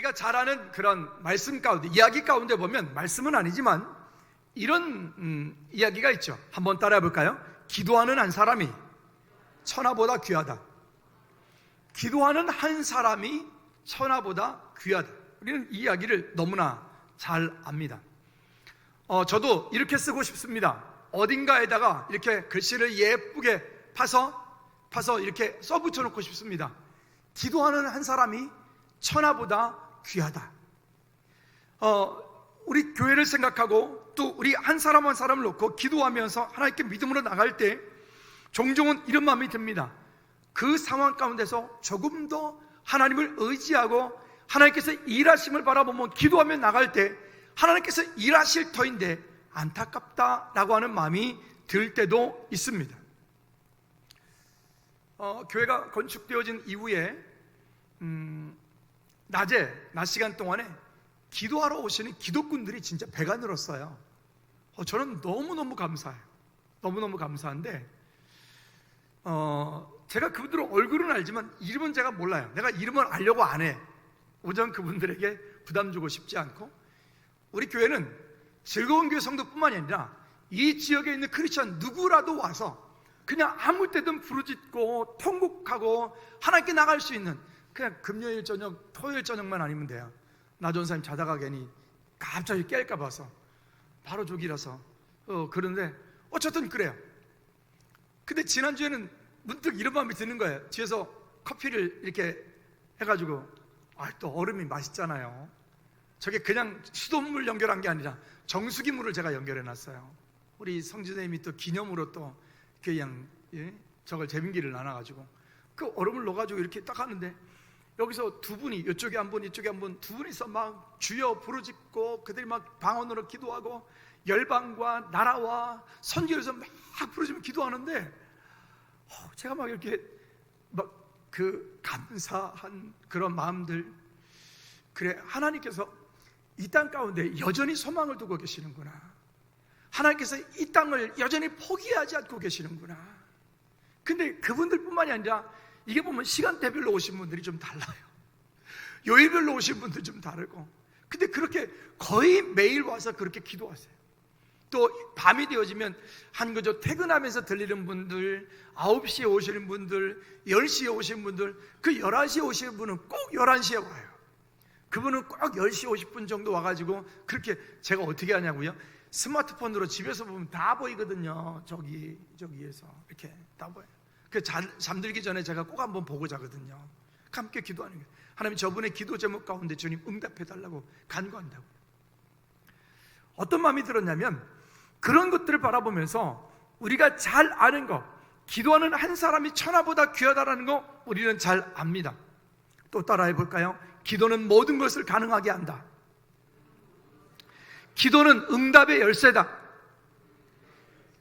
우리가 잘 아는 그런 말씀 가운데, 이야기 가운데 보면, 말씀은 아니지만 이런 이야기가 있죠. 한번 따라해 볼까요? 기도하는 한 사람이 천하보다 귀하다. 기도하는 한 사람이 천하보다 귀하다. 우리는 이 이야기를 너무나 잘 압니다. 저도 이렇게 쓰고 싶습니다. 어딘가에다가 이렇게 글씨를 예쁘게 파서 이렇게 써붙여 놓고 싶습니다. 기도하는 한 사람이 천하보다 귀하다. 우리 교회를 생각하고 또 우리 한 사람 한 사람을 놓고 기도하면서 하나님께 믿음으로 나갈 때 종종은 이런 마음이 듭니다. 그 상황 가운데서 조금 더 하나님을 의지하고 하나님께서 일하심을 바라보면 기도하며 나갈 때 하나님께서 일하실 터인데 안타깝다라고 하는 마음이 들 때도 있습니다. 교회가 건축되어진 이후에 낮 시간 동안에 기도하러 오시는 기도꾼들이 진짜 배가 늘었어요. 저는 너무너무 감사해요. 너무너무 감사한데 제가 그분들 얼굴은 알지만 이름은 제가 몰라요. 내가 이름을 알려고 안 해. 우선 그분들에게 부담 주고 싶지 않고, 우리 교회는 즐거운 교회 성도뿐만이 아니라 이 지역에 있는 크리스천 누구라도 와서 그냥 아무 때든 부르짖고 통곡하고 하나님께 나갈 수 있는, 그냥 금요일 저녁, 토요일 저녁만 아니면 돼요. 나 전사님 자다가 괜히 갑자기 깰까 봐서 바로 저기라서 그런데 어쨌든 그래요. 근데 지난주에는 문득 이런 마음이 드는 거예요. 뒤에서 커피를 이렇게 해가지고 또 얼음이 맛있잖아요. 저게 그냥 수돗물 연결한 게 아니라 정수기물을 제가 연결해놨어요. 우리 성지대님이 또 기념으로 또 그냥 저걸 제빙기를 나눠가지고 그 얼음을 넣어가지고 이렇게 딱 하는데, 여기서 두 분이, 이쪽에 한 분 이쪽에 한 분, 두 분이서 막 주여 부르짖고 그들이 막 방언으로 기도하고 열방과 나라와 선교에서 막 부르짖으며 기도하는데 제가 막 이렇게 막 그 감사한 그런 마음들, 그래 하나님께서 이 땅 가운데 여전히 소망을 두고 계시는구나. 하나님께서 이 땅을 여전히 포기하지 않고 계시는구나. 근데 그분들뿐만이 아니라 이게 보면 시간대별로 오신 분들이 좀 달라요. 요일별로 오신 분들 좀 다르고, 근데 그렇게 거의 매일 와서 그렇게 기도하세요. 또 밤이 되어지면 한 그저 퇴근하면서 들리는 분들, 9시에 오시는 분들, 10시에 오시는 분들, 그 11시에 오시는 분은 꼭 11시에 와요. 그분은 꼭 10시 50분 정도 와가지고 그렇게, 제가 어떻게 하냐고요? 스마트폰으로 집에서 보면 다 보이거든요. 저기에서 이렇게 다 보여요. 그 잠들기 전에 제가 꼭 한번 보고 자거든요. 함께 기도하는 거예요. 하나님, 저분의 기도 제목 가운데 주님 응답해달라고 간구한다고요. 어떤 마음이 들었냐면, 그런 것들을 바라보면서 우리가 잘 아는 것, 기도하는 한 사람이 천하보다 귀하다라는 거 우리는 잘 압니다. 또 따라해 볼까요? 기도는 모든 것을 가능하게 한다. 기도는 응답의 열쇠다.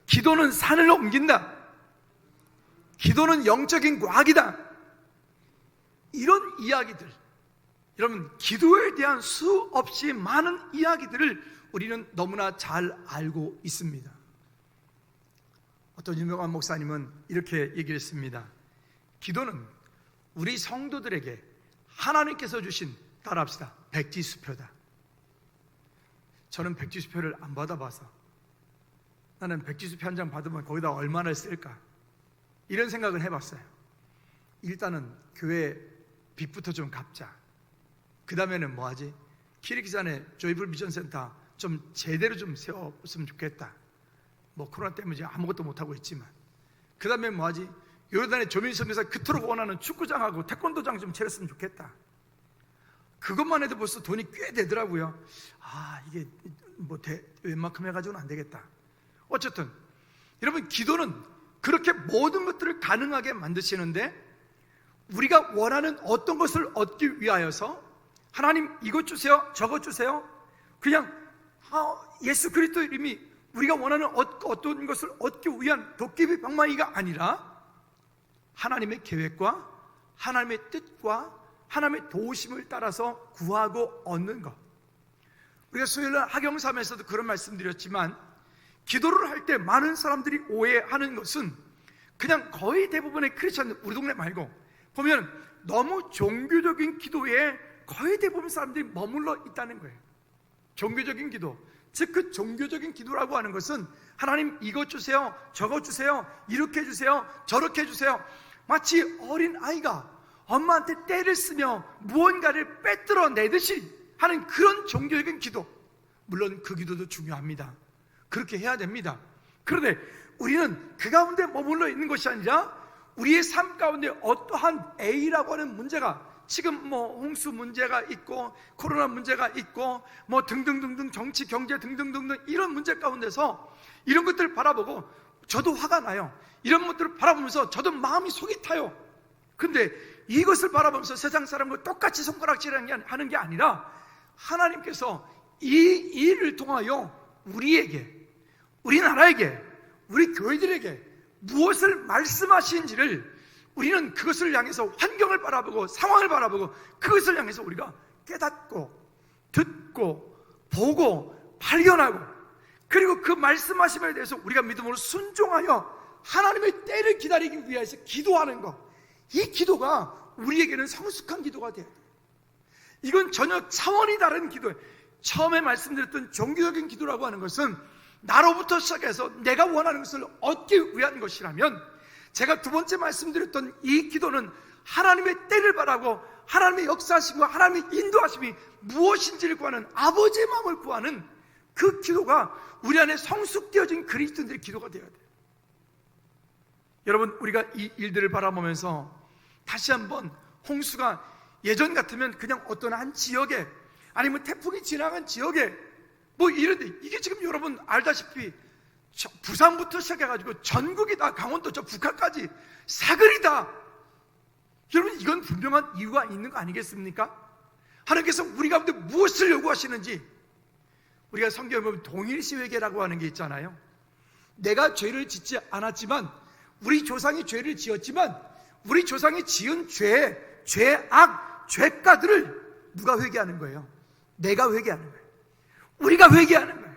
기도는 산을 옮긴다. 기도는 영적인 과학이다. 이런 이야기들, 여러분, 기도에 대한 수없이 많은 이야기들을 우리는 너무나 잘 알고 있습니다. 어떤 유명한 목사님은 이렇게 얘기를 했습니다. 기도는 우리 성도들에게 하나님께서 주신, 따라합시다, 백지수표다. 저는 백지수표를 안 받아봐서, 나는 백지수표 한 장 받으면 거기다 얼마나 쓸까, 이런 생각을 해봤어요. 일단은 교회 빚부터 좀 갚자. 그 다음에는 뭐하지? 키르기스탄에 조이풀 미션센터 좀 제대로 좀 세웠으면 좋겠다. 뭐 코로나 때문에 아무것도 못하고 있지만, 그 다음에 뭐하지? 요르단의 조민선교사 그토록 원하는 축구장하고 태권도장 좀 차렸으면 좋겠다. 그것만 해도 벌써 돈이 꽤 되더라고요. 이게 뭐 웬만큼 해가지고는 안 되겠다. 어쨌든 여러분, 기도는 그렇게 모든 것들을 가능하게 만드시는데, 우리가 원하는 어떤 것을 얻기 위하여서 하나님 이것 주세요, 저것 주세요, 그냥 예수 그리스도 이름이 우리가 원하는 어떤 것을 얻기 위한 도깨비 방망이가 아니라 하나님의 계획과 하나님의 뜻과 하나님의 도우심을 따라서 구하고 얻는 것. 우리가 수요일날 하경삼에서도 그런 말씀드렸지만, 기도를 할 때 많은 사람들이 오해하는 것은, 그냥 거의 대부분의 크리스찬, 우리 동네 말고 보면 너무 종교적인 기도에 거의 대부분 사람들이 머물러 있다는 거예요. 종교적인 기도, 즉 그 종교적인 기도라고 하는 것은 하나님 이것 주세요, 저것 주세요, 이렇게 해주세요, 저렇게 해주세요. 마치 어린 아이가 엄마한테 떼를 쓰며 무언가를 빼들어 내듯이 하는 그런 종교적인 기도. 물론 그 기도도 중요합니다. 그렇게 해야 됩니다. 그런데 우리는 그 가운데 머물러 있는 것이 아니라 우리의 삶 가운데 어떠한 A라고 하는 문제가, 지금 뭐 홍수 문제가 있고 코로나 문제가 있고 뭐 등등등등 정치 경제 등등등등 이런 문제 가운데서 이런 것들을 바라보고 저도 화가 나요. 이런 것들을 바라보면서 저도 마음이 속이 타요. 근데 이것을 바라보면서 세상 사람과 똑같이 손가락질하는 게 아니라 하나님께서 이 일을 통하여 우리에게, 우리나라에게, 우리 교회들에게 무엇을 말씀하시는지를 우리는 그것을 향해서 환경을 바라보고 상황을 바라보고 그것을 향해서 우리가 깨닫고 듣고 보고 발견하고, 그리고 그 말씀하심에 대해서 우리가 믿음으로 순종하여 하나님의 때를 기다리기 위해서 기도하는 것, 이 기도가 우리에게는 성숙한 기도가 돼야 돼요. 이건 전혀 차원이 다른 기도예요. 처음에 말씀드렸던 종교적인 기도라고 하는 것은 나로부터 시작해서 내가 원하는 것을 얻기 위한 것이라면, 제가 두 번째 말씀드렸던 이 기도는 하나님의 때를 바라고 하나님의 역사하심과 하나님의 인도하심이 무엇인지를 구하는 아버지의 마음을 구하는 그 기도가 우리 안에 성숙되어진 그리스도인들의 기도가 되어야 돼요. 여러분, 우리가 이 일들을 바라보면서 다시 한번 홍수가 예전 같으면 그냥 어떤 한 지역에, 아니면 태풍이 지나간 지역에 뭐 이런데, 이게 지금 여러분 알다시피 부산부터 시작해가지고 전국이 다, 강원도 저 북한까지 사그리다. 여러분, 이건 분명한 이유가 있는 거 아니겠습니까? 하나님께서 우리 가운데 무엇을 요구하시는지, 우리가 성경에 보면 동일시회계라고 하는 게 있잖아요. 내가 죄를 짓지 않았지만, 우리 조상이 죄를 지었지만 우리 조상이 지은 죄, 죄악, 죄가들을 누가 회개하는 거예요? 내가 회개하는 거예요. 우리가 회개하는 거예요.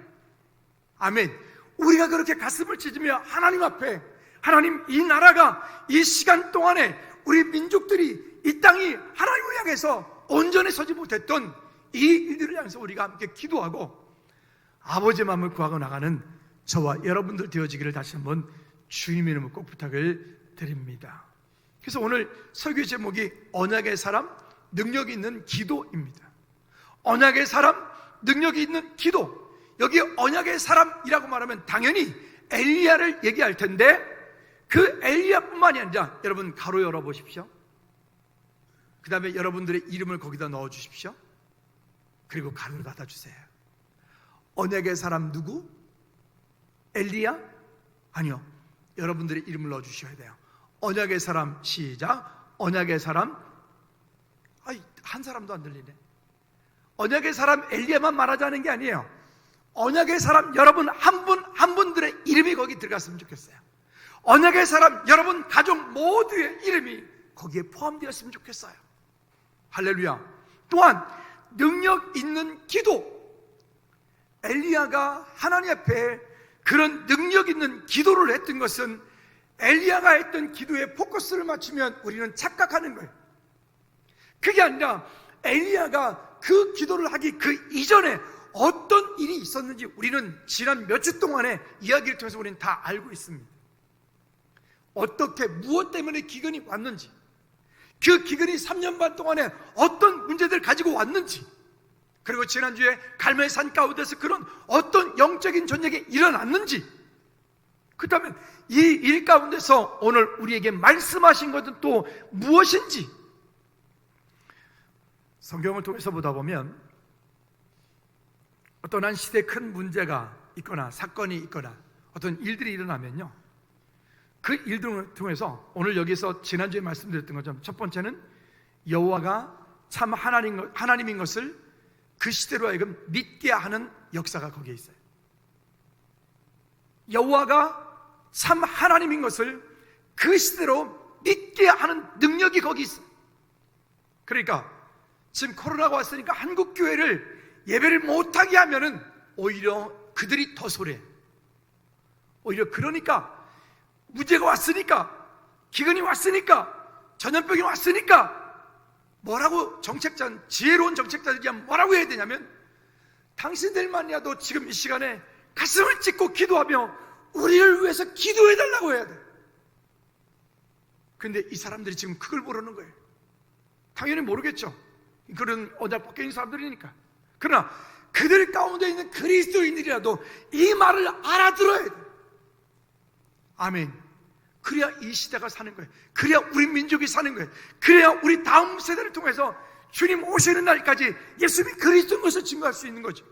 아멘. 우리가 그렇게 가슴을 찢으며 하나님 앞에, 하나님, 이 나라가 이 시간 동안에 우리 민족들이, 이 땅이 하나님을 향해서 온전히 서지 못했던 이 일들을 향해서 우리가 함께 기도하고 아버지의 마음을 구하고 나가는 저와 여러분들 되어지기를 다시 한번 주님의 이름으로 꼭 부탁을 드립니다. 그래서 오늘 설교 제목이 언약의 사람, 능력이 있는 기도입니다. 언약의 사람, 능력이 있는 기도. 여기 언약의 사람이라고 말하면 당연히 엘리야를 얘기할 텐데, 그 엘리야뿐만이 아니라, 여러분 가로 열어보십시오. 그 다음에 여러분들의 이름을 거기다 넣어주십시오. 그리고 가로를 닫아주세요. 언약의 사람 누구? 엘리야? 아니요, 여러분들의 이름을 넣어주셔야 돼요. 언약의 사람, 시작. 언약의 사람. 한 사람도 안 들리네. 언약의 사람 엘리야만 말하자는 게 아니에요. 언약의 사람 여러분 한 분 한 분들의 이름이 거기 들어갔으면 좋겠어요. 언약의 사람 여러분 가족 모두의 이름이 거기에 포함되었으면 좋겠어요. 할렐루야. 또한 능력 있는 기도. 엘리야가 하나님 앞에 그런 능력 있는 기도를 했던 것은, 엘리야가 했던 기도에 포커스를 맞추면 우리는 착각하는 거예요. 그게 아니라 엘리야가 그 기도를 하기 그 이전에 어떤 일이 있었는지 우리는 지난 몇 주 동안의 이야기를 통해서 우리는 다 알고 있습니다. 어떻게, 무엇 때문에 기근이 왔는지, 그 기근이 3년 반 동안에 어떤 문제들을 가지고 왔는지, 그리고 지난주에 갈멜산 가운데서 그런 어떤 영적인 전쟁이 일어났는지, 그 다음에 이 일 가운데서 오늘 우리에게 말씀하신 것은 또 무엇인지, 성경을 통해서 보다 보면 어떤 한 시대에 큰 문제가 있거나 사건이 있거나 어떤 일들이 일어나면요, 그 일들을 통해서 오늘 여기서 지난주에 말씀드렸던 것처럼 첫 번째는 여호와가 참 하나님인 것을 그 시대로 하여금 믿게 하는 역사가 거기에 있어요. 여호와가 참 하나님인 것을 그 시대로 믿게 하는 능력이 거기 있어요. 그러니까 지금 코로나가 왔으니까 한국 교회를 예배를 못하게 하면은 오히려 그들이 더 소리해. 오히려 그러니까 문제가 왔으니까, 기근이 왔으니까, 전염병이 왔으니까 뭐라고 지혜로운 정책자들이 뭐라고 해야 되냐면, 당신들만이라도 지금 이 시간에 가슴을 찢고 기도하며 우리를 위해서 기도해달라고 해야 돼. 근데 이 사람들이 지금 그걸 모르는 거예요. 당연히 모르겠죠. 그런 언약 밖에 있는 사람들이니까. 그러나 그들 가운데 있는 그리스도인들이라도 이 말을 알아들어야 돼. 아멘. 그래야 이 시대가 사는 거예요. 그래야 우리 민족이 사는 거예요. 그래야 우리 다음 세대를 통해서 주님 오시는 날까지 예수님이 그리스도인 것을 증거할 수 있는 거죠.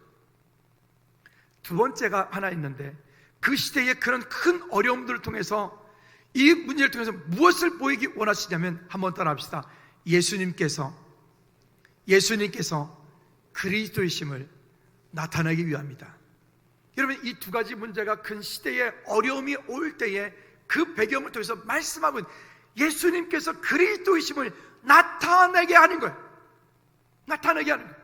두 번째가 하나 있는데, 그 시대의 그런 큰 어려움들을 통해서, 이 문제를 통해서 무엇을 보이기 원하시냐면, 한번 따라합시다. 예수님께서 그리스도이심을 나타내기 위함이다. 여러분, 이 두 가지 문제가 큰 시대의 어려움이 올 때에 그 배경을 통해서 말씀하고 있는, 예수님께서 그리스도이심을 나타내게 하는 거예요. 나타내게 하는 거예요.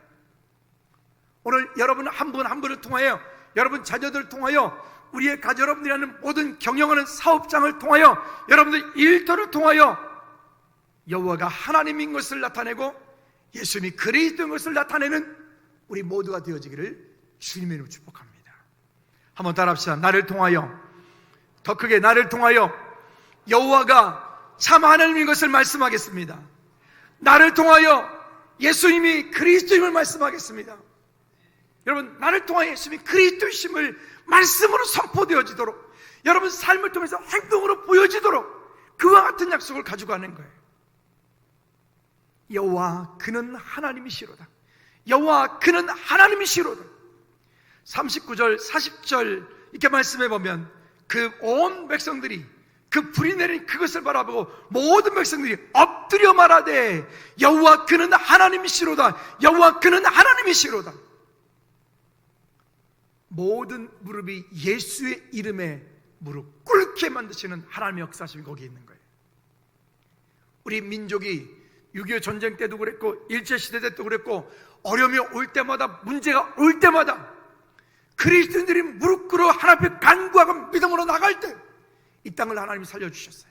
오늘 여러분 한 분 한 분을 통하여, 여러분 자녀들을 통하여, 우리의 가족 여러분들이라는 모든 경영하는 사업장을 통하여, 여러분들 일터를 통하여 여호와가 하나님인 것을 나타내고 예수님이 그리스도인 것을 나타내는 우리 모두가 되어지기를 주님의 이름으로 축복합니다. 한번 따라합시다. 나를 통하여, 더 크게 나를 통하여 여호와가 참 하나님인 것을 말씀하겠습니다. 나를 통하여 예수님이 그리스도임을 말씀하겠습니다. 여러분, 나를 통하여 예수님이 그리스도이심을 말씀으로 선포되어지도록, 여러분 삶을 통해서 행동으로 보여지도록 그와 같은 약속을 가지고 가는 거예요. 여호와 그는 하나님이시로다. 여호와 그는 하나님이시로다. 39절 40절 이렇게 말씀해 보면, 그 온 백성들이 그 불이 내린 그것을 바라보고 모든 백성들이 엎드려 말하되 여호와 그는 하나님이시로다. 여호와 그는 하나님이시로다. 모든 무릎이 예수의 이름에 무릎 꿇게 만드시는 하나님의 역사심이 거기에 있는 거예요. 우리 민족이 6.25 전쟁 때도 그랬고 일제시대 때도 그랬고, 어려움이 올 때마다, 문제가 올 때마다 그리스도인들이 무릎 꿇어 하나님 앞에 간구하고 믿음으로 나갈 때 이 땅을 하나님이 살려주셨어요.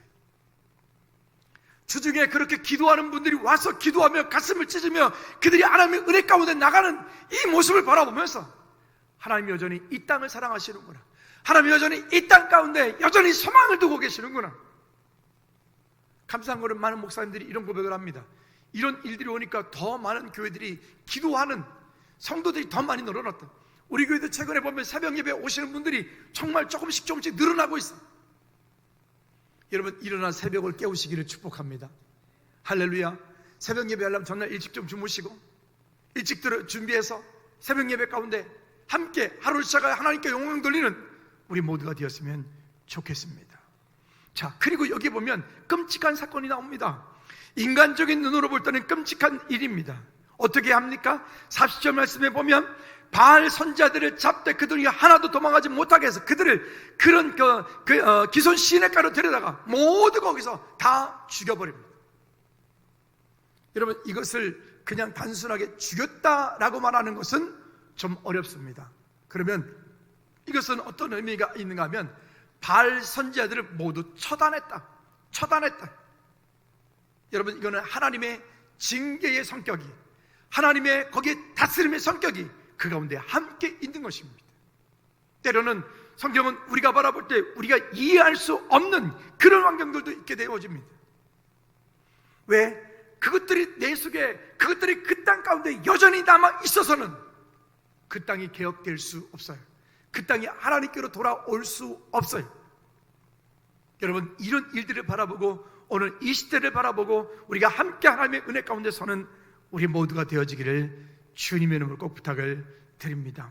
주중에 그렇게 기도하는 분들이 와서 기도하며 가슴을 찢으며 그들이 하나님의 은혜 가운데 나가는 이 모습을 바라보면서, 하나님이 여전히 이 땅을 사랑하시는구나, 하나님이 여전히 이 땅 가운데 여전히 소망을 두고 계시는구나. 감사한 거는 많은 목사님들이 이런 고백을 합니다. 이런 일들이 오니까 더 많은 교회들이 기도하는 성도들이 더 많이 늘어났다. 우리 교회도 최근에 보면 새벽 예배 오시는 분들이 정말 조금씩 늘어나고 있어요. 여러분, 일어나 새벽을 깨우시기를 축복합니다. 할렐루야. 새벽 예배 하려면 전날 일찍 좀 주무시고 일찍 준비해서 새벽 예배 가운데 함께 하루를 시작하여 하나님께 영광 돌리는 우리 모두가 되었으면 좋겠습니다. 자, 그리고 여기 보면 끔찍한 사건이 나옵니다. 인간적인 눈으로 볼 때는 끔찍한 일입니다. 어떻게 합니까? 40절 말씀에 보면 바알 선지자들을 잡되 그들이 하나도 도망가지 못하게 해서 그들을 그런 기손 시내가로 데려다가 모두 거기서 다 죽여버립니다. 여러분, 이것을 그냥 단순하게 죽였다라고 말하는 것은 좀 어렵습니다. 그러면 이것은 어떤 의미가 있는가 하면, 바알 선지자들을 모두 처단했다. 여러분, 이거는 하나님의 징계의 성격이, 하나님의 거기에 다스림의 성격이 그 가운데 함께 있는 것입니다. 때로는 성경은 우리가 바라볼 때 우리가 이해할 수 없는 그런 환경들도 있게 되어집니다. 왜? 그것들이 내 속에, 그것들이 그 땅 가운데 여전히 남아 있어서는 그 땅이 개혁될 수 없어요. 그 땅이 하나님께로 돌아올 수 없어요. 여러분, 이런 일들을 바라보고 오늘 이 시대를 바라보고 우리가 함께 하나님의 은혜 가운데 서는 우리 모두가 되어지기를 주님의 이름으로 꼭 부탁을 드립니다.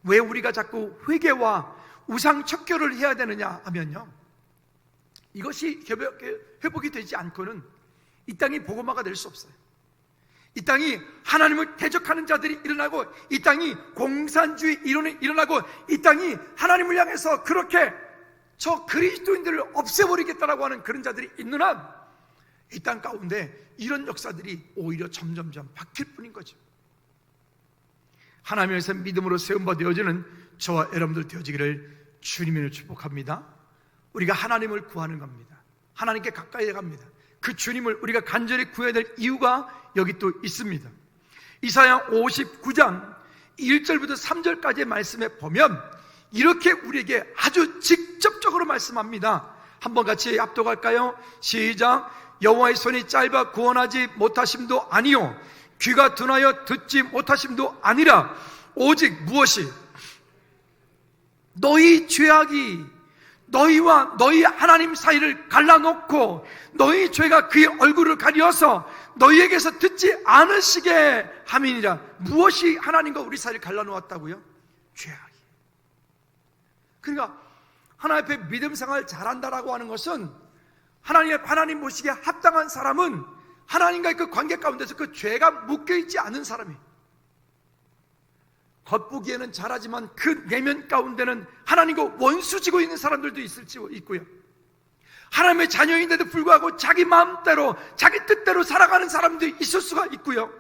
왜 우리가 자꾸 회개와 우상 척결을 해야 되느냐 하면요, 이것이 회복이 되지 않고는 이 땅이 복음화가 될 수 없어요. 이 땅이 하나님을 대적하는 자들이 일어나고, 이 땅이 공산주의 이론이 일어나고, 이 땅이 하나님을 향해서 그렇게 저 그리스도인들을 없애버리겠다라고 하는 그런 자들이 있는 한, 이 땅 가운데 이런 역사들이 오히려 점점점 바뀔 뿐인 거죠. 하나님에서 믿음으로 세움받아 되어지는 저와 여러분들 되어지기를 주님을 축복합니다. 우리가 하나님을 구하는 겁니다. 하나님께 가까이 갑니다. 그 주님을 우리가 간절히 구해야 될 이유가 여기 또 있습니다. 이사야 59장 1절부터 3절까지의 말씀에 보면 이렇게 우리에게 아주 직접적으로 말씀합니다. 한번 같이 합독할까요? 시작. 여호와의 손이 짧아 구원하지 못하심도 아니요 귀가 둔하여 듣지 못하심도 아니라 오직 무엇이 너희 죄악이 너희와 너희 하나님 사이를 갈라놓고 너희 죄가 그의 얼굴을 가리어서 너희에게서 듣지 않으시게 함이니라. 무엇이 하나님과 우리 사이를 갈라놓았다고요? 죄악이. 그러니까 하나님 앞에 믿음 생활 잘한다라고 하는 것은 하나님 모시기에 합당한 사람은 하나님과의 그 관계 가운데서 그 죄가 묶여있지 않은 사람이에요. 겉보기에는 잘하지만 그 내면 가운데는 하나님과 원수지고 있는 사람들도 있고요. 하나님의 자녀인데도 불구하고 자기 마음대로 자기 뜻대로 살아가는 사람도 있을 수가 있고요.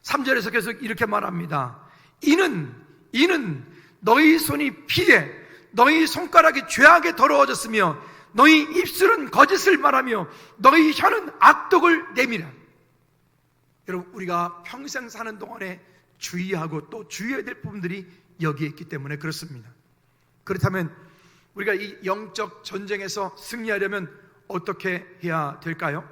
3절에서 계속 이렇게 말합니다. 이는 너희 손이 피에 너희 손가락이 죄악에 더러워졌으며 너희 입술은 거짓을 말하며 너희 혀는 악독을 내미라. 여러분, 우리가 평생 사는 동안에 주의하고 또 주의해야 될 부분들이 여기에 있기 때문에 그렇습니다. 그렇다면 우리가 이 영적 전쟁에서 승리하려면 어떻게 해야 될까요?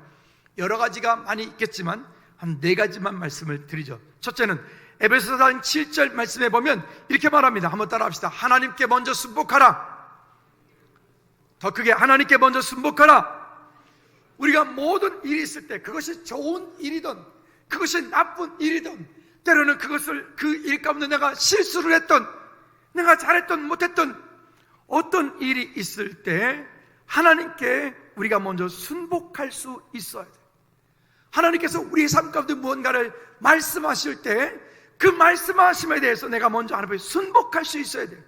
여러 가지가 많이 있겠지만 한 4가지만 말씀을 드리죠. 첫째는 에베소서 7절 말씀에 보면 이렇게 말합니다. 한번 따라합시다. 하나님께 먼저 순복하라. 더 크게, 하나님께 먼저 순복하라. 우리가 모든 일이 있을 때 그것이 좋은 일이든 그것이 나쁜 일이든 때로는 그것을 그 일 가운데 내가 실수를 했던, 내가 잘했던 못했던 어떤 일이 있을 때 하나님께 우리가 먼저 순복할 수 있어야 돼요. 하나님께서 우리의 삶 가운데 무언가를 말씀하실 때 그 말씀하심에 대해서 내가 먼저 하나님 앞에 순복할 수 있어야 돼요.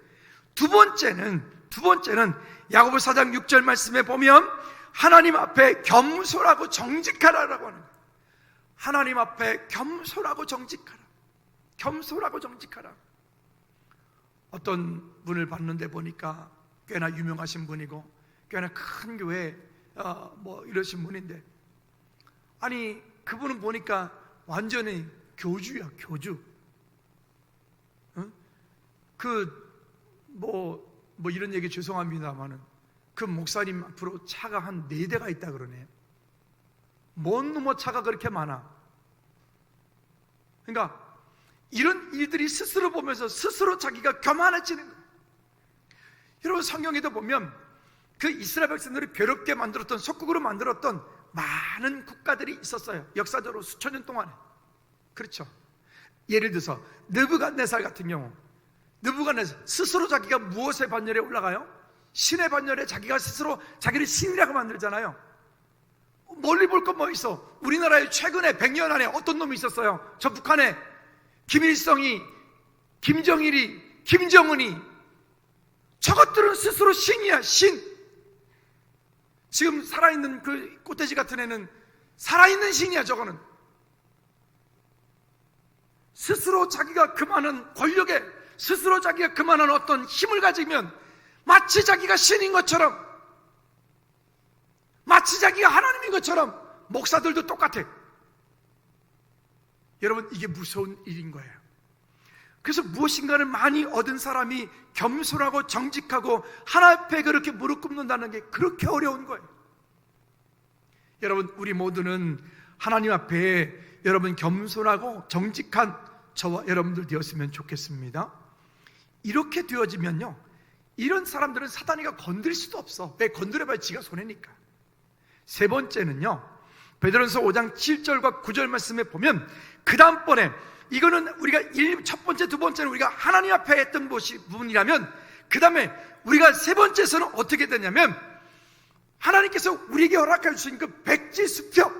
두 번째는 야고보 4장 6절 말씀에 보면 하나님 앞에 겸손하고 정직하라라고 하는 거예요. 하나님 앞에 겸손하고 정직하라. 겸손하고 정직하라. 어떤 분을 봤는데 보니까 꽤나 유명하신 분이고 꽤나 큰 교회 이러신 분인데, 아니 그분은 보니까 완전히 교주야, 교주. 이런 얘기 죄송합니다만은 그 목사님 앞으로 차가 한 4대가 있다 그러네. 뭔 놈의 차가 그렇게 많아? 그러니까 이런 일들이 스스로 보면서 스스로 자기가 교만해지는 거예요. 여러분, 성경에도 보면 그 이스라엘 백성들을 괴롭게 만들었던, 속국으로 만들었던 많은 국가들이 있었어요. 역사적으로 수천 년 동안에. 그렇죠. 예를 들어서 느부갓네살 같은 경우, 느부갓네살 스스로 자기가 무엇의 반열에 올라가요? 신의 반열에 자기가 스스로 자기를 신이라고 만들잖아요. 멀리 볼 것 뭐 있어? 우리나라에 최근에 100년 안에 어떤 놈이 있었어요? 저 북한에 김일성이, 김정일이, 김정은이, 저것들은 스스로 신이야, 신. 지금 살아있는 그 꽃돼지 같은 애는 살아있는 신이야. 저거는 스스로 자기가 그만한 권력에, 스스로 자기가 그만한 어떤 힘을 가지면 마치 자기가 신인 것처럼, 마치 자기가 하나님인 것처럼. 목사들도 똑같아. 여러분, 이게 무서운 일인 거예요. 그래서 무엇인가를 많이 얻은 사람이 겸손하고 정직하고 하나님 앞에 그렇게 무릎 꿇는다는 게 그렇게 어려운 거예요. 여러분, 우리 모두는 하나님 앞에 여러분 겸손하고 정직한 저와 여러분들 되었으면 좋겠습니다. 이렇게 되어지면요, 이런 사람들은 사단이가 건드릴 수도 없어. 왜? 건드려봐야 지가 손해니까. 세 번째는요, 베드로전서 5장 7절과 9절 말씀에 보면 그 다음번에, 이거는 우리가 첫 번째, 두 번째는 우리가 하나님 앞에 했던 부분이라면, 그 다음에 우리가 세 번째에서는 어떻게 되냐면, 하나님께서 우리에게 허락해 주신 그 백지수표,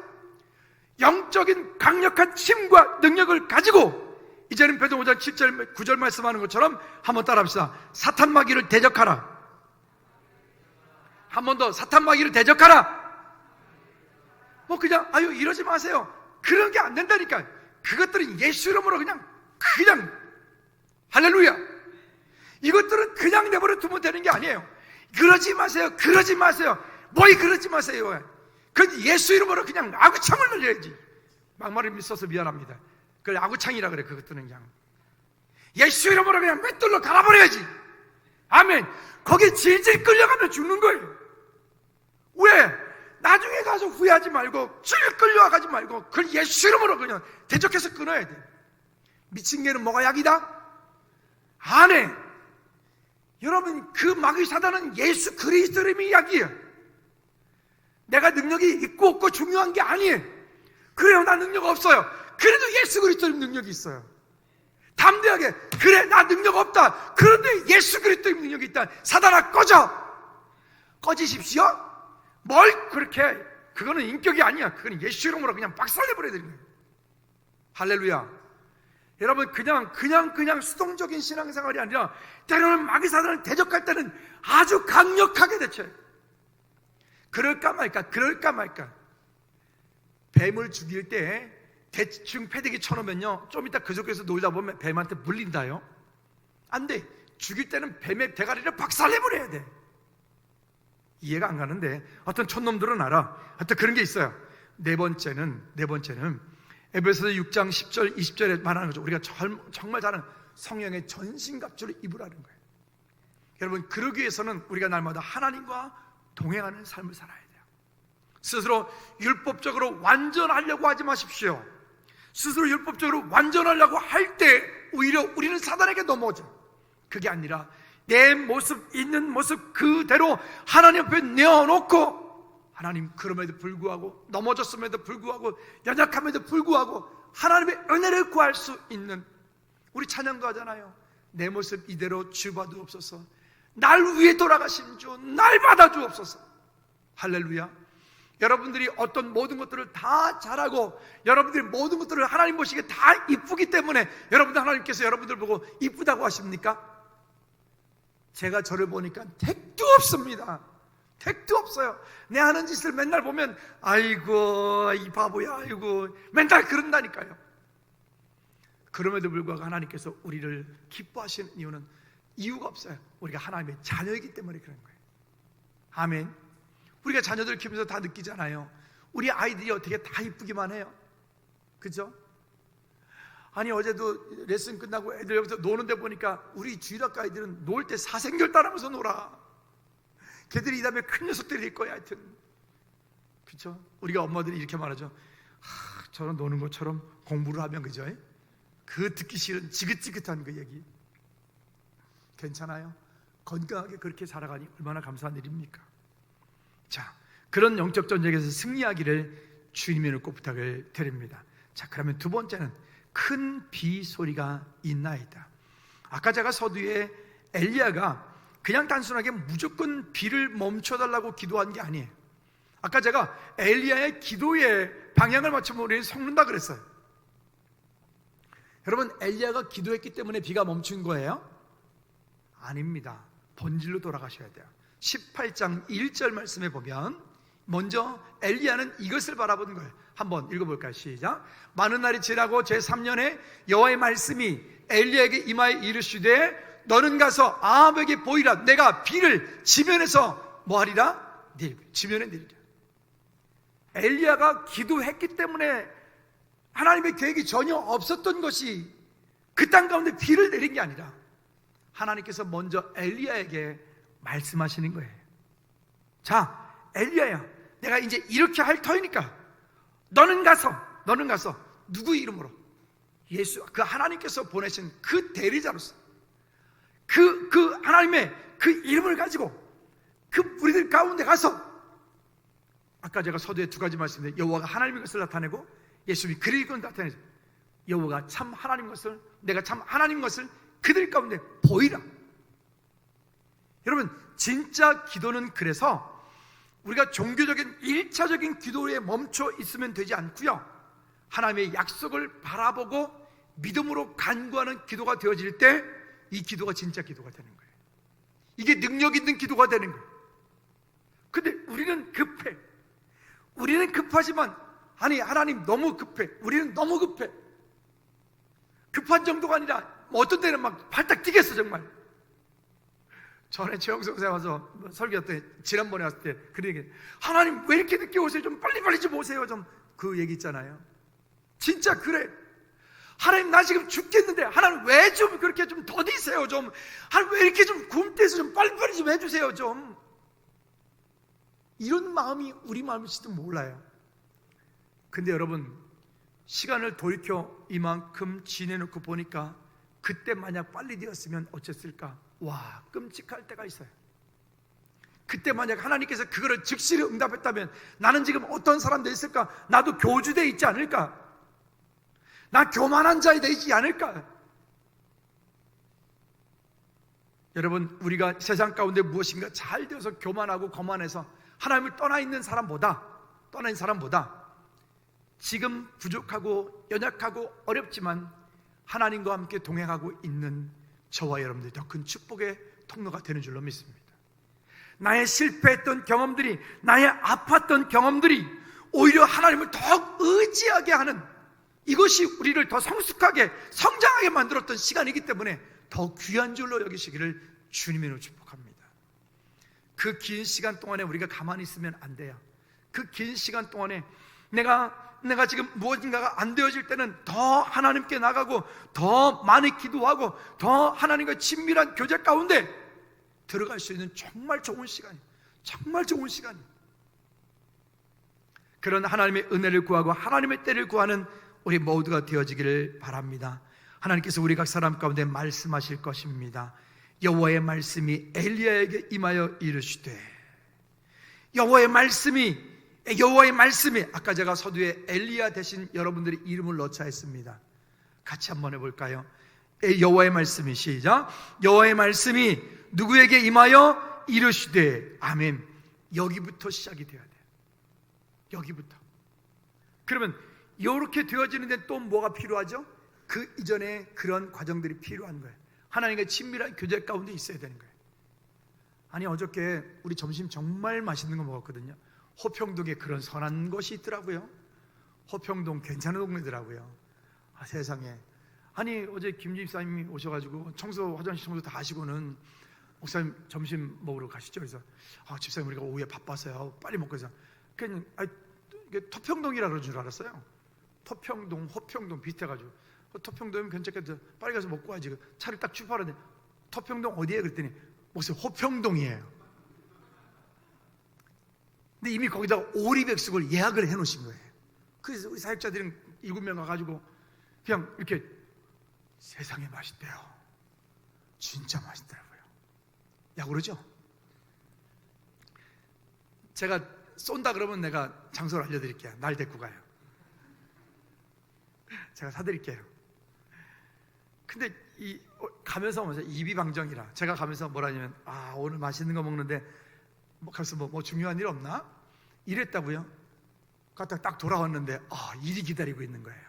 영적인 강력한 힘과 능력을 가지고 이제는 베드로전 5장 7절 9절 말씀하는 것처럼 한번 따라합시다. 사탄 마귀를 대적하라. 한 번 더, 사탄 마귀를 대적하라. 그냥 이러지 마세요. 그런 게 안 된다니까. 그것들은 예수 이름으로 그냥 할렐루야. 이것들은 그냥 내버려 두면 되는 게 아니에요. 그러지 마세요. 그러지 마세요. 그러지 마세요. 그 예수 이름으로 그냥 아구창을 날려야지. 막말을 믿어서 미안합니다. 그걸 아구창이라 그래. 그것들은 그냥 예수 이름으로 그냥 맷돌로 갈아버려야지. 아멘. 거기에 질질 끌려가면 죽는 거예요. 왜? 나중에 가서 후회하지 말고 질 끌려가지 말고 그걸 예수 이름으로 그냥 대적해서 끊어야 돼. 미친 개는 뭐가 약이다? 안 해. 여러분, 그 마귀 사단은 예수 그리스도 이름이 약이에요. 내가 능력이 있고 없고 중요한 게 아니에요. 그래요, 나 능력 없어요. 그래도 예수 그리스도 이름 능력이 있어요. 담대하게, 그래, 나 능력 없다. 그런데 예수 그리스도 이름 능력이 있다. 사단아, 꺼지십시오. 뭘 그렇게, 그거는 인격이 아니야. 그거는 예수 이름으로 그냥 박살내버려야 되는 거예요. 할렐루야. 여러분, 그냥 수동적인 신앙생활이 아니라 때로는 마귀 사단을 대적할 때는 아주 강력하게 대처해요. 그럴까 말까. 뱀을 죽일 때 대충 패대기 쳐놓으면요, 좀 이따 그 속에서 놀다 보면 뱀한테 물린다요. 안 돼. 죽일 때는 뱀의 대가리를 박살내버려야 돼. 이해가 안 가는데 어떤 촌놈들은 알아. 하여튼 그런 게 있어요. 네 번째는 에베소서 6장 10절 20절에 말하는 거죠. 우리가 정말 잘 아는 성령의 전신갑주를 입으라는 거예요. 여러분, 그러기 위해서는 우리가 날마다 하나님과 동행하는 삶을 살아야 돼요. 스스로 율법적으로 완전하려고 하지 마십시오. 스스로 율법적으로 완전하려고 할 때 오히려 우리는 사단에게 넘어져. 그게 아니라 내 모습, 있는 모습 그대로 하나님 앞에 내어놓고, 하나님, 그럼에도 불구하고, 넘어졌음에도 불구하고, 연약함에도 불구하고 하나님의 은혜를 구할 수 있는, 우리 찬양도 하잖아요. 내 모습 이대로 주봐두옵소서. 날 위해 돌아가신 주, 날 받아주옵소서. 할렐루야. 여러분들이 어떤 모든 것들을 다 잘하고, 여러분들이 모든 것들을 하나님 보시기에 다 이쁘기 때문에 여러분들, 하나님께서 여러분들 보고 이쁘다고 하십니까? 제가 저를 보니까 택도 없습니다. 택도 없어요. 내 하는 짓을 맨날 보면 아이고 이 바보야, 아이고, 맨날 그런다니까요. 그럼에도 불구하고 하나님께서 우리를 기뻐하시는 이유는 이유가 없어요. 우리가 하나님의 자녀이기 때문에 그런 거예요. 아멘. 우리가 자녀들 키우면서 다 느끼잖아요. 우리 아이들이 어떻게 다 이쁘기만 해요. 그죠? 아니, 어제도 레슨 끝나고 애들 여기서 노는데 보니까 우리 주일학교 아이들은 놀 때 사생결 따라면서 놀아. 걔들이 이 다음에 큰 녀석들이 될 거야. 하여튼 그렇죠? 우리가 엄마들이 이렇게 말하죠. 저런 노는 것처럼 공부를 하면, 그죠? 그 듣기 싫은 지긋지긋한 그 얘기. 괜찮아요? 건강하게 그렇게 살아가니 얼마나 감사한 일입니까? 자, 그런 영적 전쟁에서 승리하기를 주님의 이름으로 꼭 부탁을 드립니다. 자, 그러면 두 번째는 큰 비 소리가 있나이다. 아까 제가 서두에 엘리야가 그냥 단순하게 무조건 비를 멈춰달라고 기도한 게 아니에요. 아까 제가 엘리야의 기도의 방향을 맞추면 우리는 속는다 그랬어요. 여러분, 엘리야가 기도했기 때문에 비가 멈춘 거예요? 아닙니다. 본질로 돌아가셔야 돼요. 18장 1절 말씀에 보면 먼저 엘리야는 이것을 바라보는 거예요. 한번 읽어볼까요? 시작. 많은 날이 지나고 제3년에 여호와의 말씀이 엘리야에게 임하여 이르시되 너는 가서 아합에게 보이라. 내가 비를 지면에서 뭐하리라? 지면에 내리라. 엘리야가 기도했기 때문에 하나님의 계획이 전혀 없었던 것이 그 땅 가운데 비를 내린 게 아니라 하나님께서 먼저 엘리야에게 말씀하시는 거예요. 자, 엘리야야, 내가 이제 이렇게 할 터이니까 너는 가서 누구 이름으로? 예수, 그 하나님께서 보내신 그 대리자로서 그 하나님의 그 이름을 가지고 그 우리들 가운데 가서, 아까 제가 서두에 두 가지 말씀드렸는데 여호와가 하나님의 것을 나타내고 예수님이 그의 것을 나타내죠. 여호와가 참 하나님 것을, 내가 참 하나님 것을 그들 가운데 보이라. 여러분, 진짜 기도는 그래서 우리가 종교적인 1차적인 기도에 멈춰 있으면 되지 않고요, 하나님의 약속을 바라보고 믿음으로 간구하는 기도가 되어질 때 이 기도가 진짜 기도가 되는 거예요. 이게 능력 있는 기도가 되는 거예요. 근데 우리는 급해. 우리는 급하지만, 아니, 하나님 너무 급해. 우리는 너무 급해. 급한 정도가 아니라 어떤 때는 막 발딱 뛰겠어. 정말 전에 최영석 선생 와서 설교 때 지난번에 왔을 때 그런 얘기, 하나님 왜 이렇게 늦게 오세요? 좀 빨리빨리 좀 오세요. 좀 그 얘기 있잖아요. 진짜 그래. 하나님 나 지금 죽겠는데 하나님 왜 좀 그렇게 좀 더디세요? 좀 하나님 왜 이렇게 좀 굼대서 좀 빨리빨리 좀 해주세요. 좀 이런 마음이 우리 마음일지도 몰라요. 근데 여러분, 시간을 돌이켜 이만큼 지내놓고 보니까 그때 만약 빨리 되었으면 어땠을까? 와, 끔찍할 때가 있어요. 그때 만약 하나님께서 그거를 즉시 응답했다면 나는 지금 어떤 사람 됐을까? 나도 교주돼 있지 않을까? 나 교만한 자이 되지 않을까? 여러분, 우리가 세상 가운데 무엇인가 잘 되어서 교만하고 거만해서 하나님을 떠나 있는 사람보다 지금 부족하고 연약하고 어렵지만 하나님과 함께 동행하고 있는 저와 여러분들이 더 큰 축복의 통로가 되는 줄로 믿습니다. 나의 실패했던 경험들이, 나의 아팠던 경험들이 오히려 하나님을 더욱 의지하게 하는, 이것이 우리를 더 성숙하게 성장하게 만들었던 시간이기 때문에 더 귀한 줄로 여기시기를 주님으로 축복합니다. 그 긴 시간 동안에 우리가 가만히 있으면 안 돼요. 그 긴 시간 동안에 내가 지금 무엇인가가 안 되어질 때는 더 하나님께 나가고 더 많이 기도하고 더 하나님과 친밀한 교제 가운데 들어갈 수 있는 정말 좋은 시간이에요. 정말 좋은 시간이에요. 그런 하나님의 은혜를 구하고 하나님의 때를 구하는 우리 모두가 되어지기를 바랍니다. 하나님께서 우리 각 사람 가운데 말씀하실 것입니다. 여호와의 말씀이 엘리야에게 임하여 이르시되, 여호와의 말씀이 아까 제가 서두에 엘리야 대신 여러분들의 이름을 넣자 했습니다. 같이 한번 해볼까요? 여호와의 말씀이, 시작. 여호와의 말씀이 누구에게 임하여 이르시되, 아멘. 여기부터 시작이 돼야 돼요. 여기부터. 그러면 이렇게 되어지는데 또 뭐가 필요하죠? 그 이전에 그런 과정들이 필요한 거예요. 하나님과 친밀한 교제 가운데 있어야 되는 거예요. 아니, 어저께 우리 점심 정말 맛있는 거 먹었거든요. 호평동에 그런 선한 것이 있더라고요. 호평동 괜찮은 동네더라고요. 아, 세상에. 아니, 어제 김 집사님이 오셔가지고 화장실 청소 다 하시고는 목사님 점심 먹으러 가시죠. 그래서 집사님 우리가 오후에 바빠서요, 빨리 먹고 해서 그냥 이게 토평동이라 그런 줄 알았어요. 토평동, 호평동 비슷해가지고 토평동이면 괜찮겠죠. 빨리 가서 먹고 와야지. 차를 딱 출발하는데 토평동 어디에? 그랬더니 목사님 호평동이에요. 근데 이미 거기다가 오리백숙을 예약을 해놓으신 거예요. 그래서 우리 사역자들은 7명 가가지고 그냥 이렇게, 세상에 맛있대요. 진짜 맛있더라고요. 야, 그러죠? 제가 쏜다 그러면 내가 장소를 알려드릴게요. 날 데리고 가요. 제가 사드릴게요. 근데 가면서 입이 방정이라 제가 가면서 뭐라냐면, 오늘 맛있는 거 먹는데 가서 뭐 중요한 일 없나? 이랬다고요. 갔다가 딱 돌아왔는데 일이 기다리고 있는 거예요.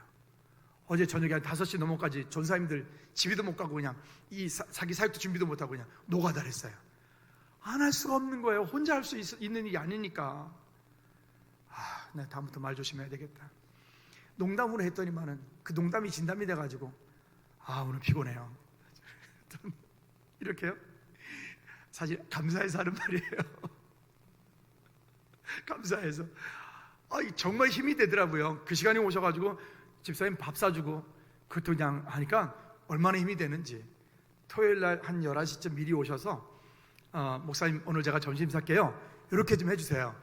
어제 저녁에 한 5시 넘어까지 전사님들 집에도 못 가고 그냥 자기 사역도 준비도 못하고 그냥 노가다를 했어요. 안 할 수가 없는 거예요. 혼자 할 수 있는 일이 아니니까. 내가 다음부터 말 조심해야 되겠다. 농담으로 했더니만은 그 농담이 진담이 돼가지고 오늘 피곤해요. 이렇게요? 사실 감사해서 하는 말이에요. 감사해서. 정말 힘이 되더라고요. 그 시간에 오셔가지고 집사님 밥 사주고 그것도 그냥 하니까 얼마나 힘이 되는지. 토요일날 한 11시쯤 미리 오셔서 목사님 오늘 제가 점심 살게요, 이렇게 좀 해주세요.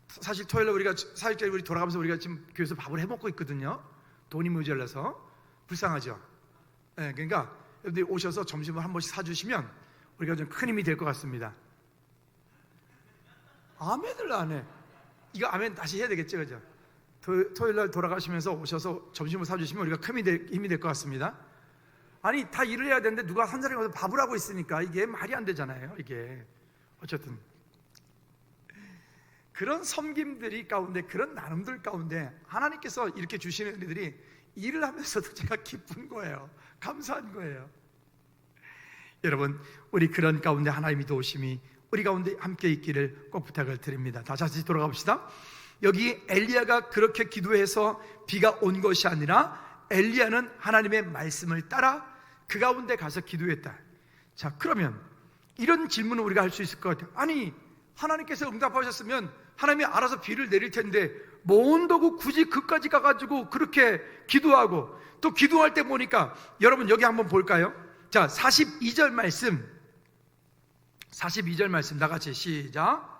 사실 토요일날 우리가 사역자들이 우리 돌아가면서 우리가 지금 교회에서 밥을 해먹고 있거든요. 돈이 모자라서 불쌍하죠. 네, 그러니까 여러분들이 오셔서 점심을 한 번씩 사주시면 우리가 좀 큰 힘이 될 것 같습니다. 아멘을 안 해. 이거 아멘 다시 해야 되겠죠, 그죠? 토요일날 돌아가시면서 오셔서 점심을 사주시면 우리가 큰 힘이 될 것 같습니다. 아니, 다 일을 해야 되는데 누가 한 사람이 와서 밥을 하고 있으니까 이게 말이 안 되잖아요. 이게 어쨌든 그런 섬김들이 가운데, 그런 나눔들 가운데 하나님께서 이렇게 주시는 일들이 일을 하면서도 제가 기쁜 거예요. 감사한 거예요. 여러분, 우리 그런 가운데 하나님의 도우심이 우리 가운데 함께 있기를 꼭 부탁을 드립니다. 다시 돌아가 봅시다. 여기 엘리야가 그렇게 기도해서 비가 온 것이 아니라 엘리야는 하나님의 말씀을 따라 그 가운데 가서 기도했다. 자, 그러면 이런 질문을 우리가 할 수 있을 것 같아요. 아니, 하나님께서 응답하셨으면 하나님이 알아서 비를 내릴 텐데 뭔다고 굳이 그까지 가가지고 그렇게 기도하고, 또 기도할 때 보니까, 여러분 여기 한번 볼까요? 자, 42절 말씀, 42절 말씀 나같이 시작.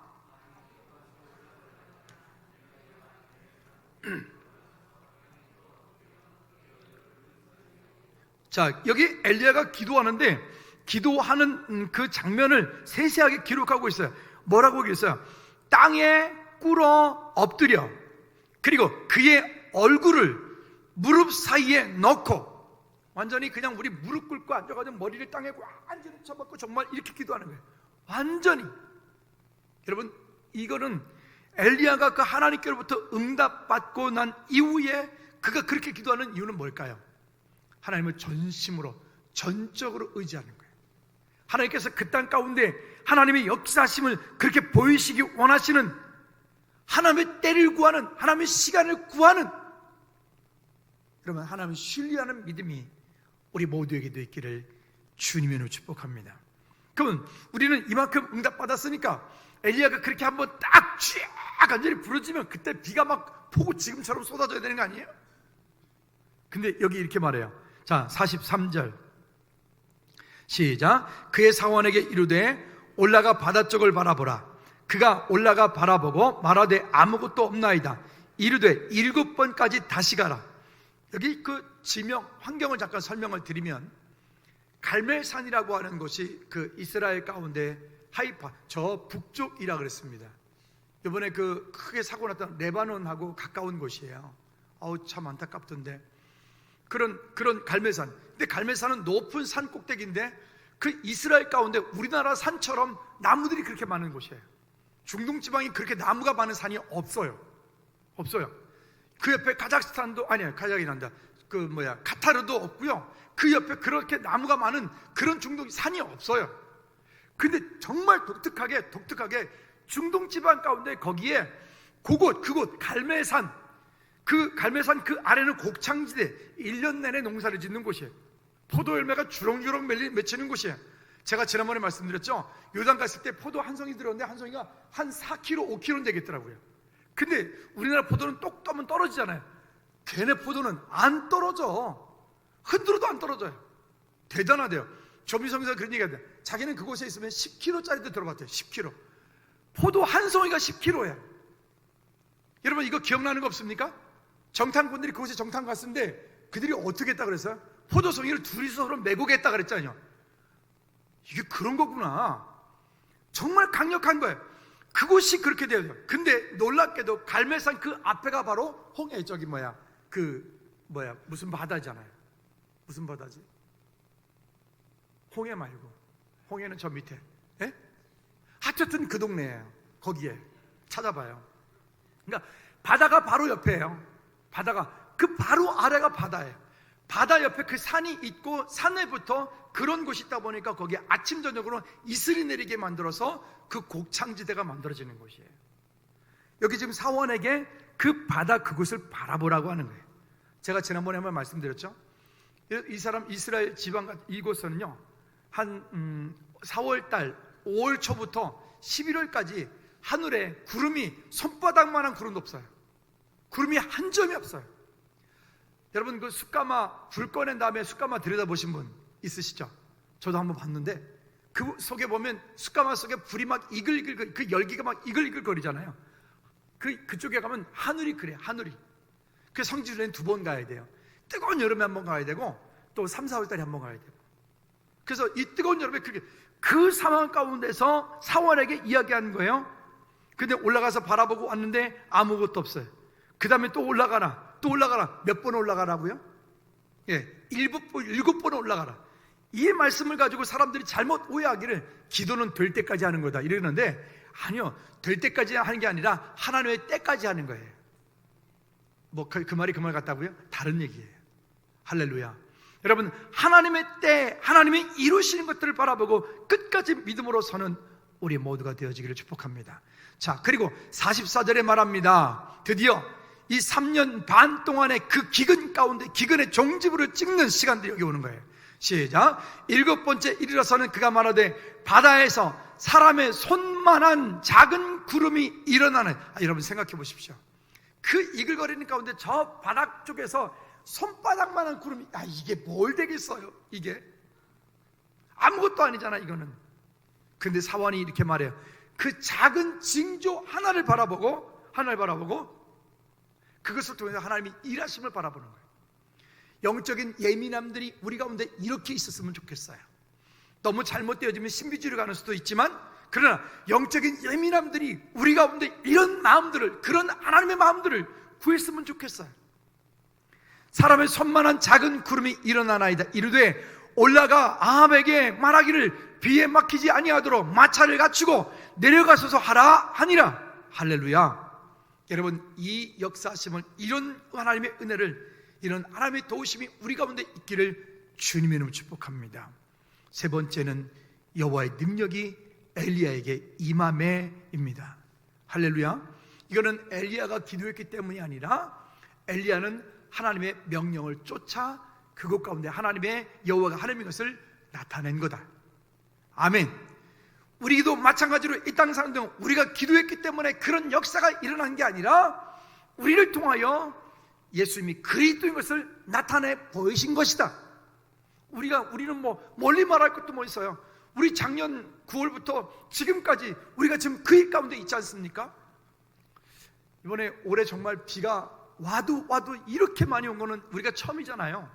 자, 여기 엘리야가 기도하는데, 기도하는 그 장면을 세세하게 기록하고 있어요. 뭐라고 했어요? 땅에 꿇어 엎드려, 그리고 그의 얼굴을 무릎 사이에 넣고, 완전히 그냥 우리 무릎 꿇고 앉아가지고 머리를 땅에 완전히 쳐박고 정말 이렇게 기도하는 거예요. 완전히. 여러분, 이거는 엘리야가 그 하나님께로부터 응답받고 난 이후에 그가 그렇게 기도하는 이유는 뭘까요? 하나님을 전심으로, 전적으로 의지하는 거예요. 하나님께서 그 땅 가운데 하나님의 역사심을 그렇게 보이시기 원하시는, 하나님의 때를 구하는, 하나님의 시간을 구하는, 그러면 하나님을 신뢰하는 믿음이 우리 모두에게도 있기를 주님의 이름으로 축복합니다. 그러면 우리는 이만큼 응답받았으니까 엘리야가 그렇게 한번 딱 쫙 완전히 부러지면 그때 비가 막 폭우 지금처럼 쏟아져야 되는 거 아니에요? 근데 여기 이렇게 말해요. 자, 43절 시작. 그의 사원에게 이르되 올라가 바다 쪽을 바라보라. 그가 올라가 바라보고 말하되 아무것도 없나이다. 이르되 7번까지 다시 가라. 여기 그 지명, 환경을 잠깐 설명을 드리면, 갈멜산이라고 하는 곳이 그 이스라엘 가운데 하이파, 저 북쪽이라 그랬습니다. 이번에 그 크게 사고 났던 레바논하고 가까운 곳이에요. 아우, 참 안타깝던데. 그런 갈멜산. 근데 갈멜산은 높은 산 꼭대기인데 그 이스라엘 가운데 우리나라 산처럼 나무들이 그렇게 많은 곳이에요. 중동 지방이 그렇게 나무가 많은 산이 없어요. 그 옆에 카자흐스탄도, 아니야, 카자흐스탄이란다. 카타르도 없고요. 그 옆에 그렇게 나무가 많은 그런 중동 산이 없어요. 근데 정말 독특하게 중동 지방 가운데 거기에 그곳 갈멜산, 그 갈멜산 그 아래는 곡창지대, 1년 내내 농사를 짓는 곳이에요. 포도 열매가 주렁주렁 맺히는 곳이에요. 제가 지난번에 말씀드렸죠. 요단 갔을 때 포도 한 송이 들었는데 한 송이가 한 4kg, 5kg는 되겠더라고요. 근데 우리나라 포도는 똑 떠면 떨어지잖아요. 걔네 포도는 안 떨어져. 흔들어도 안 떨어져요. 대단하대요. 조미성에서 그런 얘기가 돼요. 자기는 그곳에 있으면 10kg짜리도 들어갔대요. 10kg. 포도 한 송이가 10kg예요. 여러분, 이거 기억나는 거 없습니까? 정탐꾼들이 그곳에 정탐 갔는데 그들이 어떻게 했다 그랬어요? 포도송이를 둘이서 서로 메고겠다 그랬잖아요. 이게 그런 거구나. 정말 강력한 거예요. 그곳이 그렇게 되어요. 근데 놀랍게도 갈멜산 그 앞에가 바로 홍해, 무슨 바다잖아요. 무슨 바다지? 홍해 말고, 홍해는 저 밑에. 예? 하여튼 그 동네예요. 거기에 찾아봐요. 그러니까 바다가 바로 옆에예요. 바다가 그 바로 아래가 바다예요. 바다 옆에 그 산이 있고 산에부터 그런 곳이 있다 보니까 거기에 아침 저녁으로 이슬이 내리게 만들어서 그 곡창지대가 만들어지는 곳이에요. 여기 지금 사원에게 그 바다 그곳을 바라보라고 하는 거예요. 제가 지난번에 한번 말씀드렸죠. 이 사람 이스라엘 지방 이곳은요, 한 4월달 5월 초부터 11월까지 하늘에 구름이 손바닥만한 구름도 없어요. 구름이 한 점이 없어요. 여러분, 그 숯가마 불 꺼낸 다음에 숯가마 들여다보신 분 있으시죠? 저도 한번 봤는데 그 속에 보면 숯가마 속에 불이 막 이글이글, 그 열기가 막 이글이글 거리잖아요. 그쪽에 가면 하늘이 그래, 하늘이. 그 성지순례는 2번 가야 돼요. 뜨거운 여름에 한 번 가야 되고 또 3, 4월달에 한 번 가야 되고. 그래서 이 뜨거운 여름에 그 상황 가운데서 사원에게 이야기하는 거예요. 근데 올라가서 바라보고 왔는데 아무것도 없어요. 그 다음에 또 올라가라. 몇 번 올라가라고요? 예, 7번 올라가라. 이 말씀을 가지고 사람들이 잘못 오해하기를 기도는 될 때까지 하는 거다 이러는데, 아니요, 될 때까지 하는 게 아니라 하나님의 때까지 하는 거예요. 그 말이 그 말 같다고요? 다른 얘기예요. 할렐루야. 여러분, 하나님의 때, 하나님이 이루시는 것들을 바라보고 끝까지 믿음으로 서는 우리 모두가 되어지기를 축복합니다. 자, 그리고 44절에 말합니다. 드디어 이 3년 반 동안의 그 기근 가운데 기근의 종지부를 찍는 시간들이 여기 오는 거예요. 시작. 일곱 번째 이르러서는 그가 말하되 바다에서 사람의 손만한 작은 구름이 일어나는. 여러분 생각해 보십시오. 그 이글거리는 가운데 저 바닥 쪽에서 손바닥만한 구름이, 이게 뭘 되겠어요? 이게 아무것도 아니잖아 이거는. 근데 사원이 이렇게 말해요. 그 작은 징조 하나를 바라보고 그것을 통해서 하나님이 일하심을 바라보는 거예요. 영적인 예민함들이 우리 가운데 이렇게 있었으면 좋겠어요. 너무 잘못되어지면 신비주의로 가는 수도 있지만, 그러나 영적인 예민함들이 우리 가운데 이런 마음들을, 그런 하나님의 마음들을 구했으면 좋겠어요. 사람의 손만한 작은 구름이 일어나나이다. 이르되 올라가 아합에게 말하기를 비에 막히지 아니하도록 마차를 갖추고 내려가소서 하라 하니라. 할렐루야. 여러분, 이 역사하심을, 이런 하나님의 은혜를, 이런 하나님의 도우심이 우리 가운데 있기를 주님의 이름으로 축복합니다. 세 번째는 여호와의 능력이 엘리야에게 임함에입니다. 할렐루야. 이거는 엘리야가 기도했기 때문이 아니라 엘리야는 하나님의 명령을 쫓아 그곳 가운데 하나님의 여호와가 하나님인 것을 나타낸 거다. 아멘. 우리도 마찬가지로 이 땅 사는 동안 우리가 기도했기 때문에 그런 역사가 일어난 게 아니라 우리를 통하여 예수님이 그리스도인 것을 나타내 보이신 것이다. 우리는 뭐 멀리 말할 것도 뭐 있어요. 우리 작년 9월부터 지금까지 우리가 지금 그 일 가운데 있지 않습니까? 이번에 올해 정말 비가 와도 이렇게 많이 온 거는 우리가 처음이잖아요.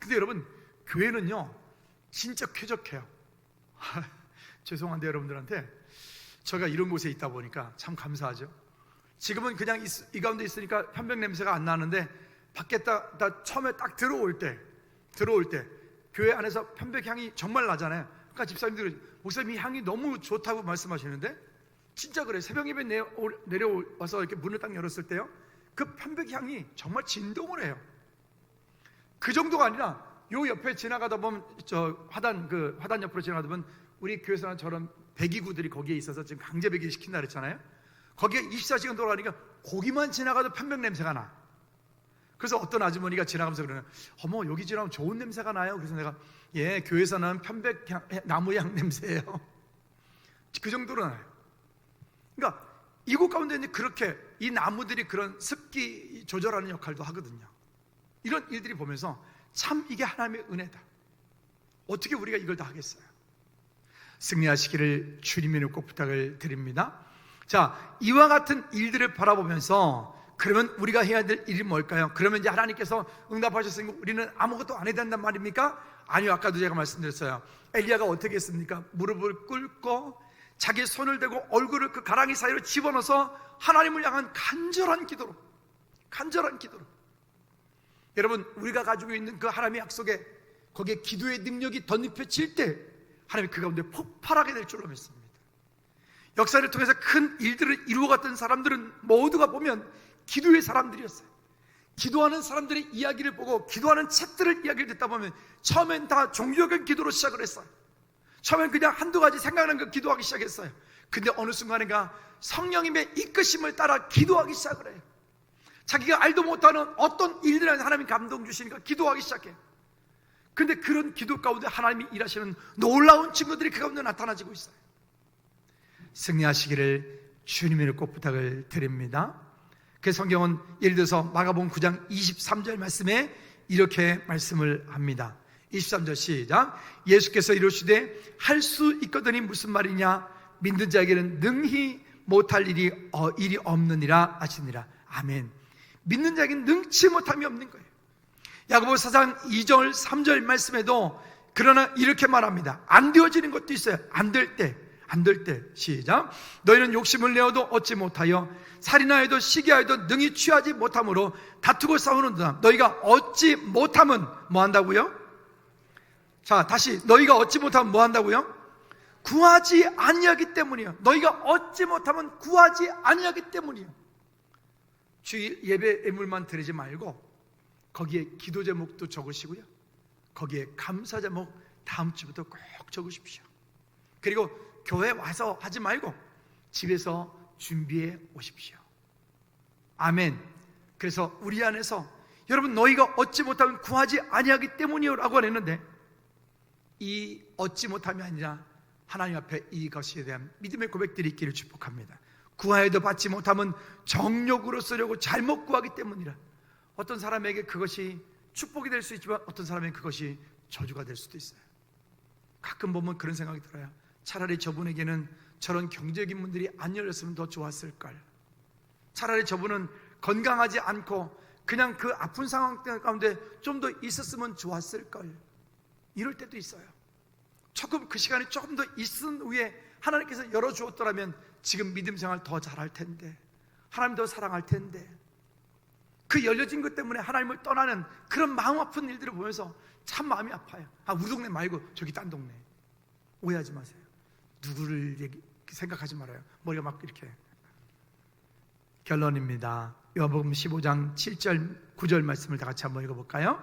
근데 여러분, 교회는요 진짜 쾌적해요. 죄송한데 여러분들한테 제가 이런 곳에 있다 보니까 참 감사하죠. 지금은 그냥 이 가운데 있으니까 편백 냄새가 안 나는데 밖에 나 처음에 딱 들어올 때 교회 안에서 편백 향이 정말 나잖아요. 그러니까 집사님들이 목사님 이 향이 너무 좋다고 말씀하시는데 진짜 그래. 새벽 예배 내려와서 이렇게 문을 딱 열었을 때요, 그 편백 향이 정말 진동을 해요. 그 정도가 아니라 요 옆에 지나가다 보면 화단 옆으로 지나가다 보면 우리 교회에서는 저런 배기구들이 거기에 있어서 지금 강제 배기 시킨다 그랬잖아요. 거기에 24시간 돌아가니까 거기만 지나가도 편백 냄새가 나. 그래서 어떤 아주머니가 지나가면서 그러는, 어머 여기 지나가면 좋은 냄새가 나요. 그래서 내가, 예, 교회에서는 편백 나무향 냄새예요. 그 정도로 나요. 그러니까 이곳 가운데 이제 그렇게 이 나무들이 그런 습기 조절하는 역할도 하거든요. 이런 일들이 보면서 참 이게 하나님의 은혜다. 어떻게 우리가 이걸 다 하겠어요? 승리하시기를 주님의 이름으로 꼭 부탁을 드립니다. 자, 이와 같은 일들을 바라보면서 그러면 우리가 해야 될 일이 뭘까요? 그러면 이제 하나님께서 응답하셨으니까 우리는 아무것도 안 해야 된단 말입니까? 아니요, 아까도 제가 말씀드렸어요. 엘리야가 어떻게 했습니까? 무릎을 꿇고 자기 손을 대고 얼굴을 그 가랑이 사이로 집어넣어서 하나님을 향한 간절한 기도로 여러분, 우리가 가지고 있는 그 하나님의 약속에 거기에 기도의 능력이 덧입혀질 때 하나님이 그 가운데 폭발하게 될 줄로 믿습니다. 역사를 통해서 큰 일들을 이루어갔던 사람들은 모두가 보면 기도의 사람들이었어요. 기도하는 사람들의 이야기를 보고 기도하는 책들을 이야기를 듣다 보면 처음엔 다 종교적인 기도로 시작을 했어요. 처음엔 그냥 한두 가지 생각나는 거 기도하기 시작했어요. 근데 어느 순간인가 성령님의 이끄심을 따라 기도하기 시작을 해요. 자기가 알도 못하는 어떤 일들에 하나님이 감동 주시니까 기도하기 시작해요. 근데 그런 기도 가운데 하나님이 일하시는 놀라운 친구들이 그 가운데 나타나지고 있어요. 승리하시기를 주님의 이름으로 꼭 부탁을 드립니다. 그 성경은 예를 들어서 마가복음 9장 23절 말씀에 이렇게 말씀을 합니다. 23절 시작. 예수께서 이르시되 할 수 있거든이 무슨 말이냐? 믿는 자에게는 능히 못할 일이 없느니라 하시니라. 아멘. 믿는 자에게는 능치 못함이 없는 거예요. 야고보 4장 2절 3절 말씀에도 그러나 이렇게 말합니다. 안 되어지는 것도 있어요. 안 될 때 시작. 너희는 욕심을 내어도 얻지 못하여 살인하여도 시기하여도 능히 취하지 못함으로 다투고 싸우는도다. 너희가 얻지 못하면 뭐 한다고요? 자, 다시 너희가 얻지 못하면 뭐 한다고요? 구하지 아니하기 때문이요. 너희가 얻지 못하면 구하지 아니하기 때문이요. 주일 예배 예물만 드리지 말고 거기에 기도 제목도 적으시고요, 거기에 감사 제목 다음 주부터 꼭 적으십시오. 그리고 교회 와서 하지 말고 집에서 준비해 오십시오. 아멘. 그래서 우리 안에서 여러분 너희가 얻지 못하면 구하지 아니하기 때문이요 라고 했는데, 이 얻지 못함이 아니라 하나님 앞에 이것에 대한 믿음의 고백들이 있기를 축복합니다. 구하여도 받지 못하면 정욕으로 쓰려고 잘못 구하기 때문이라. 어떤 사람에게 그것이 축복이 될 수 있지만 어떤 사람에게 그것이 저주가 될 수도 있어요. 가끔 보면 그런 생각이 들어요. 차라리 저분에게는 저런 경제적인 문들이 안 열렸으면 더 좋았을걸. 차라리 저분은 건강하지 않고 그냥 그 아픈 상황 가운데 좀 더 있었으면 좋았을걸. 이럴 때도 있어요. 조금 그 시간이 조금 더 있은 후에 하나님께서 열어주었더라면 지금 믿음 생활 더 잘할 텐데, 하나님 더 사랑할 텐데, 그 열려진 것 때문에 하나님을 떠나는 그런 마음 아픈 일들을 보면서 참 마음이 아파요. 우리 동네 말고 저기 딴 동네. 오해하지 마세요. 누구를 생각하지 말아요. 머리가 막 이렇게. 결론입니다. 요한복음 15장 7절 9절 말씀을 다 같이 한번 읽어볼까요?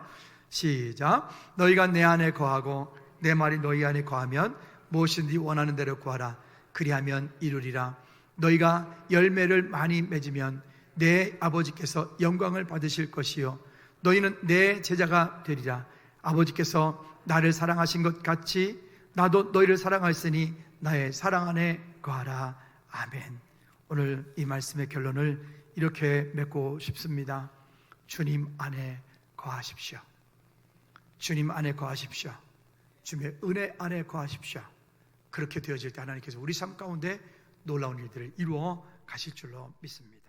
시작. 너희가 내 안에 거하고 내 말이 너희 안에 거하면 무엇이든지 원하는 대로 구하라. 그리하면 이루리라. 너희가 열매를 많이 맺으면 내 아버지께서 영광을 받으실 것이요 너희는 내 제자가 되리라. 아버지께서 나를 사랑하신 것 같이 나도 너희를 사랑하였으니 나의 사랑 안에 거하라. 아멘. 오늘 이 말씀의 결론을 이렇게 맺고 싶습니다. 주님 안에 거하십시오. 주님 안에 거하십시오. 주님의 은혜 안에 거하십시오. 그렇게 되어질 때 하나님께서 우리 삶 가운데 놀라운 일들을 이루어 가실 줄로 믿습니다.